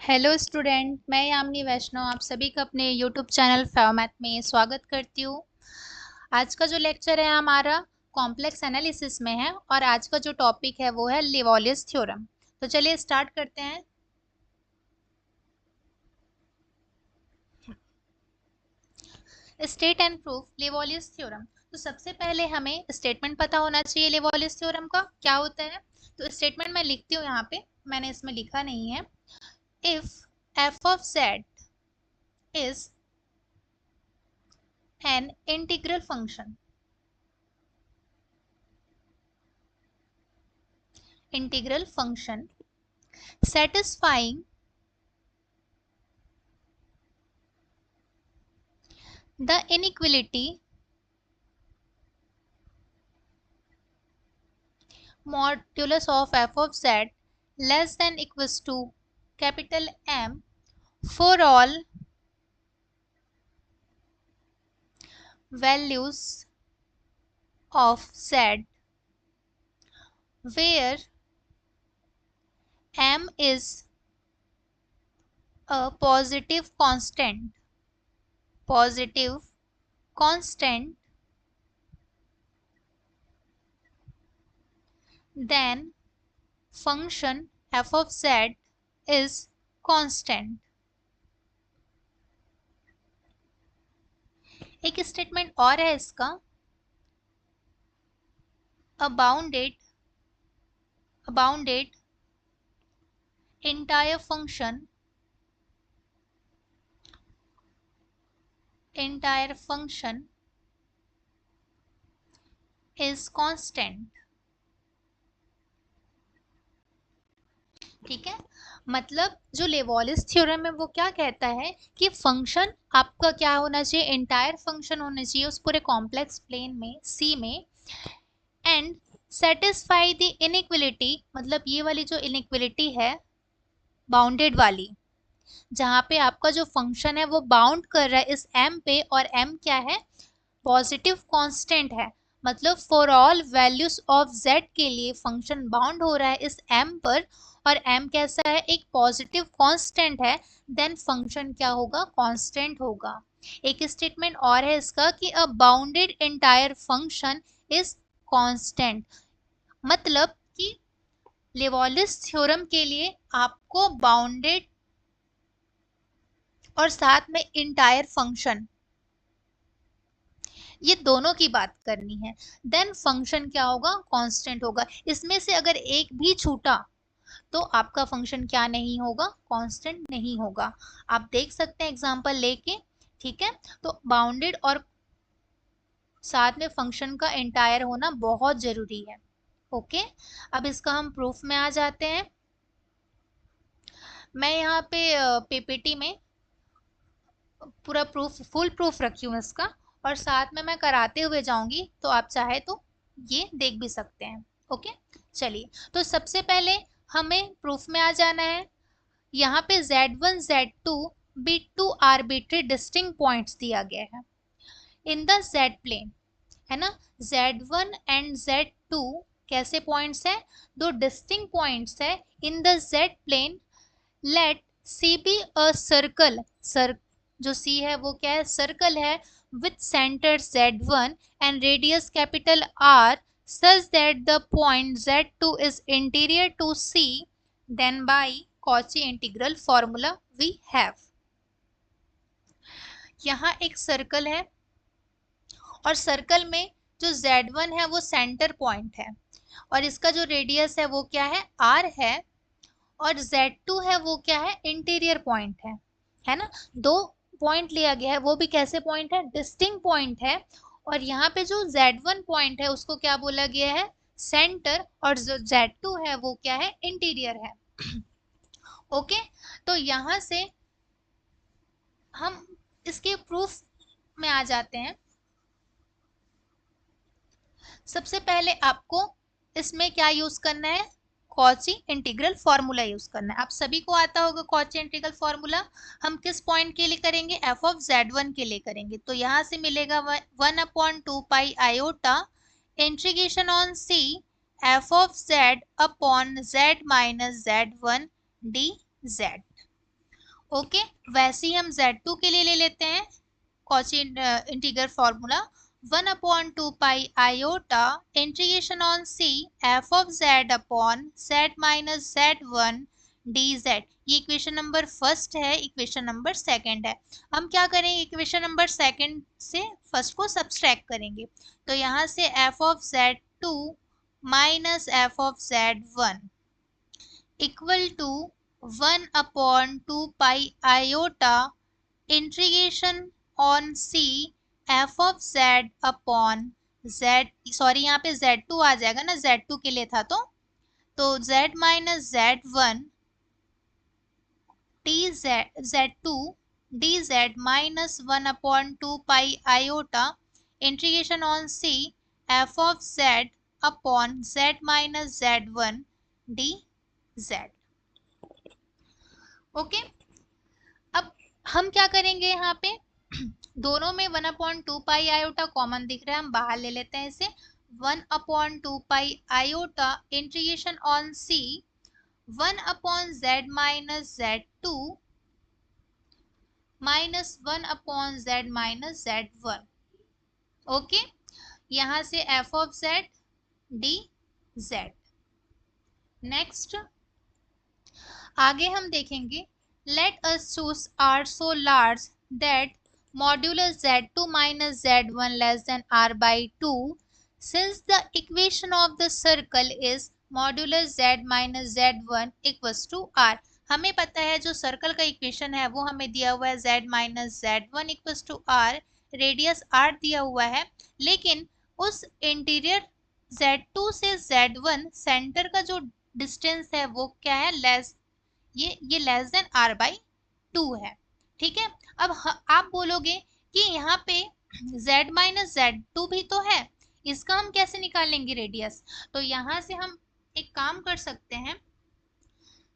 Hello student, मैं यामिनी वैष्णव आप सभी का अपने यूट्यूब चैनल फैवमैथ में स्वागत करती हूँ। आज का जो लेक्चर है हमारा कॉम्प्लेक्स एनालिसिस में है और आज का जो टॉपिक है वो है लिवोलियस थ्योरम। तो चलिए स्टार्ट करते हैं। State and prove Liouville's theorem. तो सबसे पहले हमें स्टेटमेंट पता होना चाहिए लिवोलियस थ्योरम का क्या होता है। तो स्टेटमेंट मैं लिखती हूँ यहाँ पे, मैंने इसमें लिखा नहीं है। If F of Z is an integral function, integral function satisfying the inequality modulus of f of z less than equals to capital M for all values of z where M is a positive constant, then function f of z is constant. एक statement और है इसका, a bounded entire function is constant। ठीक है, मतलब जो लेवोलियस theorem है वो क्या कहता है कि फंक्शन आपका क्या होना चाहिए, एंटायर फंक्शन होना चाहिए उस पूरे कॉम्प्लेक्स प्लेन में सी में, एंड सेटिस्फाई द इनइक्वलिटी, मतलब ये वाली जो इनइक्वलिटी है बाउंडेड वाली, जहाँ पे आपका जो फंक्शन है वो बाउंड कर रहा है इस m पे, और m क्या है, पॉजिटिव कांस्टेंट है। मतलब for all values of z के लिए फंक्शन बाउंड हो रहा है इस m पर, और m कैसा है, एक पॉजिटिव कांस्टेंट है, देन फंक्शन क्या होगा, कांस्टेंट होगा। एक स्टेटमेंट और है इसका कि a bounded entire function is constant, मतलब कि लेवोलियस थ्योरम के लिए आपको बाउंडेड और साथ में इंटायर फंक्शन, ये दोनों की बात करनी है, देन फंक्शन क्या होगा, कांस्टेंट होगा। इसमें से अगर एक भी छूटा तो आपका फंक्शन क्या नहीं होगा, कांस्टेंट नहीं होगा। आप देख सकते हैं एग्जांपल लेके। ठीक है, तो बाउंडेड और साथ में फंक्शन का एंटायर होना बहुत जरूरी है। ओके, अब इसका हम प्रूफ में आ जाते हैं। मैं यहाँ पे पीपीटी में पूरा प्रूफ, फुल प्रूफ रखी हूँ इसका, और साथ में मैं कराते हुए जाऊंगी, तो आप चाहे तो ये देख भी सकते हैं। ओके, चलिए, तो सबसे पहले हमें प्रूफ में आ जाना है। यहाँ पे z1 z2 be two arbitrary distinct points दिया गया है इन द z प्लेन, है ना। z1 एंड z2 कैसे पॉइंट्स है, दो डिस्टिंक्ट पॉइंट्स है in the z plane. Let C be a circle, जो सी है वो क्या है, सर्कल है, with centre z1 and radius capital R such that the point z2 is interior to C, then by Cauchy integral formula we have। यहाँ एक circle है और सर्कल में जो z1 है वो सेंटर पॉइंट है, और इसका जो रेडियस है वो क्या है, R है, और z2 है वो क्या है, इंटीरियर पॉइंट है ना। दो पॉइंट लिया गया है, वो भी कैसे पॉइंट है, डिस्टिंक्ट पॉइंट है, और यहाँ पे जो z1 पॉइंट है उसको क्या बोला गया है, सेंटर, और जो z2 है वो क्या है, इंटीरियर है। ओके, तो यहाँ से हम इसके प्रूफ में आ जाते हैं। सबसे पहले आपको इसमें क्या यूज करना है, कॉची इंटीग्रल फॉर्मूला यूज करना है। आप सभी को आता होगा कॉची इंटीग्रल फॉर्मूला। हम किस पॉइंट के लिए करेंगे, एफ ऑफ z1 के लिए करेंगे। तो यहाँ से मिलेगा 1/2 pi iota integration on c F of z upon z minus z1 dz। Okay, वैसे ही हम Z2 के लिए ले लेते हैं Cauchy integral formula 1/2 pi integration on C F of Z upon Z minus Z1 dz। ये इक्वेशन नंबर फर्स्ट है, इक्वेशन नंबर सेकंड है। हम क्या करेंगे, इक्वेशन नंबर सेकंड से फर्स्ट को सब्सट्रैक्ट करेंगे। तो यहाँ से F of Z2 minus F of Z1 equal to 1/2 pi integration on C F of Z upon Z, sorry यहाँ पे Z2 आ जाएगा ना, Z2 के लिए था तो Z minus Z1 Z2 dz minus 1/2 pi integration on C F of Z upon Z minus Z1 dz। Okay, अब हम क्या करेंगे यहाँ पे दोनों में 1/2 पाई कॉमन दिख रहा है, हम बाहर ले लेते हैं इसे। 1/2 pi integration on C 1/z minus Z2 minus 1/z minus Z1। Okay, यहाँ से F of Z D Z. Next आगे हम देखेंगे let us choose r so large that modulus z2 minus z1 less than r by 2 since the equation of the circle is modulus z minus z1 equals to r। हमें पता है जो circle का equation है वो हमें दिया हुआ है z minus z1 equals to r, radius r दिया हुआ है, लेकिन उस इंटीरियर z2 से z1 सेंटर का जो डिस्टेंस है वो क्या है, ये लेस देन r बाई 2 है। ठीक है, अब आप बोलोगे कि यहाँ पे z माइनस Z2 भी तो है, इसका हम कैसे निकालेंगे रेडियस। तो यहाँ से हम एक काम कर सकते हैं,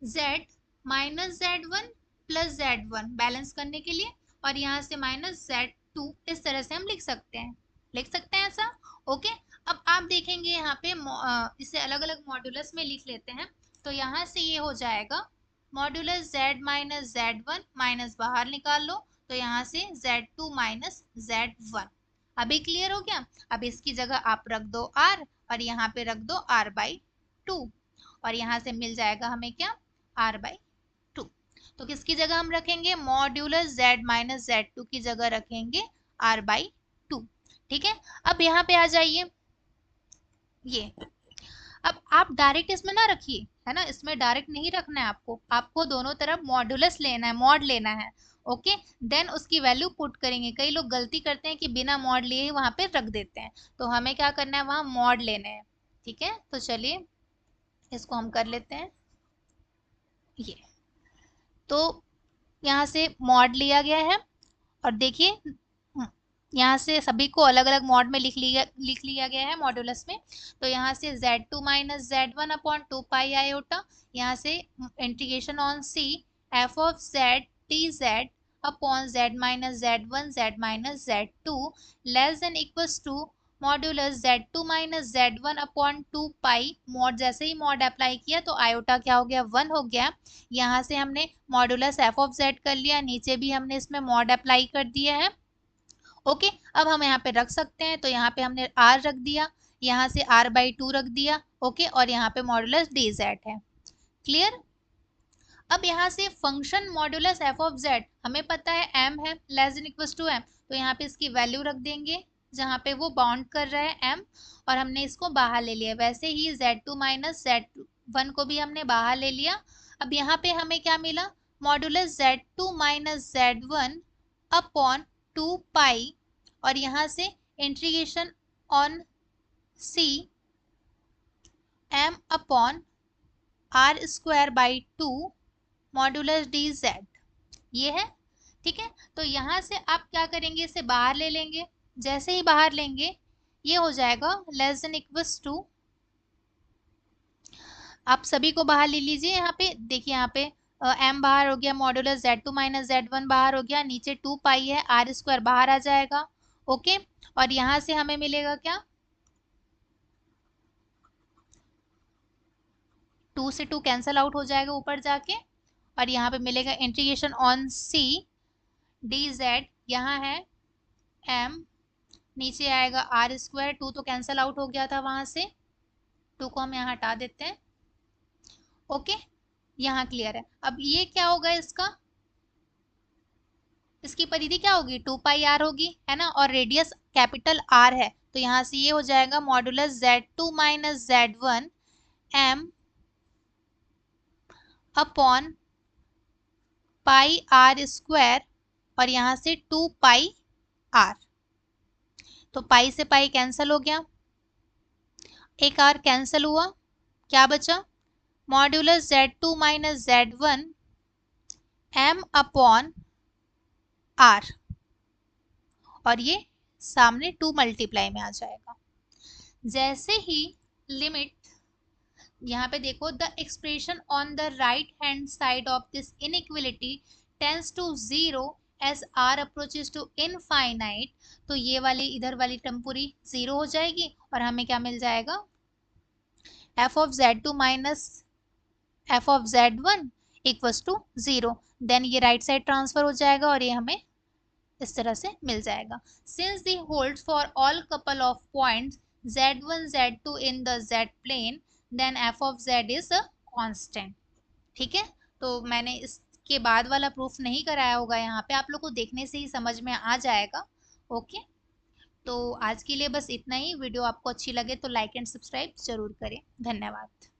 z minus Z1 plus Z1 balance करने के लिए, और यहाँ से माइनस Z2, इस तरह से हम लिख सकते हैं ऐसा। ओके, अब आप देखेंगे यहाँ पे इसे अलग अलग मॉड्यूलस में लिख लेते हैं। तो यहाँ से ये हो जाएगा modulus z minus Z1 minus बाहर निकाल लो, तो यहाँ से Z2 माइनस Z1। अभी क्लियर हो गया। अब इसकी जगह आप रख दो r और यहाँ पे रख दो r बाई 2, और यहाँ से मिल जाएगा हमें क्या, r बाई 2। तो किसकी जगह हम रखेंगे, मॉड्यूलस z माइनस Z2 की जगह रखेंगे r बाई 2। ठीक है, अब यहाँ पे आ जाइए, ये अब आप डायरेक्ट इसमें ना रखिए, है ना, इसमें डायरेक्ट नहीं रखना है आपको दोनों तरफ मॉडुलस लेना है, मॉड लेना है। ओके, देन उसकी वैल्यू पुट करेंगे। कई लोग गलती करते हैं कि बिना मॉड लिए ही वहां पे रख देते हैं, तो हमें क्या करना है, वहां मॉड लेने हैं। ठीक है, तो चलिए इसको हम कर लेते हैं। ये तो यहाँ से मॉड लिया गया है, और देखिए यहाँ से सभी को अलग अलग मॉड में लिख लिया गया है मॉड्यूलस में। तो यहाँ से Z2 minus Z1 upon 2 pi, यहाँ से integration on C F of Z T Z upon Z minus Z1 Z minus Z2 less than equals to modulus Z2 minus Z1 upon 2 pi. Mod जैसे ही mod apply किया तो iota क्या हो गया, 1 हो गया। यहाँ से हमने मॉड्यूलस एफ ऑफ जेड कर लिया, नीचे भी हमने इसमें मॉड अप्लाई कर दिया है। ओके, अब हम यहाँ पे रख सकते हैं, तो यहाँ पे हमने r रख दिया, यहाँ से r बाई 2 रख दिया। ओके, और यहाँ पे मॉडुलस डी जेड है। क्लियर। अब यहाँ से function modulus F of Z हमें पता है m है, less than equals to m, तो यहाँ पे इसकी वैल्यू रख देंगे जहाँ पे वो बाउंड कर रहा है m, और हमने इसको बाहर ले लिया। वैसे ही Z2 माइनस Z1 को भी हमने बाहर ले लिया। अब यहाँ पे हमें क्या मिला, modulus Z2 minus Z1 upon 2 पाई, और यहाँ से integration on C m upon r square by 2 modulus D Z, ये है। ठीक है, तो यहाँ से आप क्या करेंगे, इसे बाहर ले लेंगे। जैसे ही बाहर लेंगे ये हो जाएगा लेस देन इक्वल्स टू, आप सभी को बाहर ले लीजिए। यहाँ पे देखिए, यहाँ पे m बाहर हो गया, मॉडुलस Z2 माइनस Z1 बाहर हो गया, नीचे 2 पाई है, r स्क्वायर बाहर आ जाएगा। ओके, और यहाँ से हमें मिलेगा क्या, 2 से 2 कैंसल आउट हो जाएगा ऊपर जाके, और यहाँ पे मिलेगा integration on C D Z, यहाँ है एम, नीचे आएगा आर स्क्वायर, 2 तो कैंसल आउट हो गया था वहां से, 2 को हम यहाँ हटा देते हैं। ओके, यहाँ क्लियर है। अब ये क्या होगा इसकी परिधि क्या होगी, 2 पाई आर होगी, है ना, और रेडियस कैपिटल आर है, तो यहाँ से ये हो जाएगा modulus Z2 minus Z1 m upon pi R square, और यहाँ से 2 पाई आर, तो पाई से पाई कैंसिल हो गया, एक आर कैंसिल हुआ, क्या बचा, modulus Z2 minus Z1 m upon R, और ये सामने 2 मल्टीप्लाई में आ जाएगा। जैसे ही लिमिट, यहाँ पे देखो, the expression on the right hand side of this inequality tends to 0 as R approaches to infinite, तो ये वाली इधर वाली टर्म पूरी 0 हो जाएगी, और हमें क्या मिल जाएगा, f of Z2 minus f of Z1 equals to 0, then ये राइट साइड ट्रांसफर हो जाएगा और ये हमें इस तरह से मिल जाएगा। Since the holds for all couple of points Z1 Z2 in the Z plane, then f of Z is a constant. ठीक है, तो मैंने इसके बाद वाला प्रूफ नहीं कराया होगा, यहाँ पे आप लोग को देखने से ही समझ में आ जाएगा। ओके, तो आज के लिए बस इतना ही। वीडियो आपको अच्छी लगे तो लाइक एंड सब्सक्राइब जरूर करें। धन्यवाद।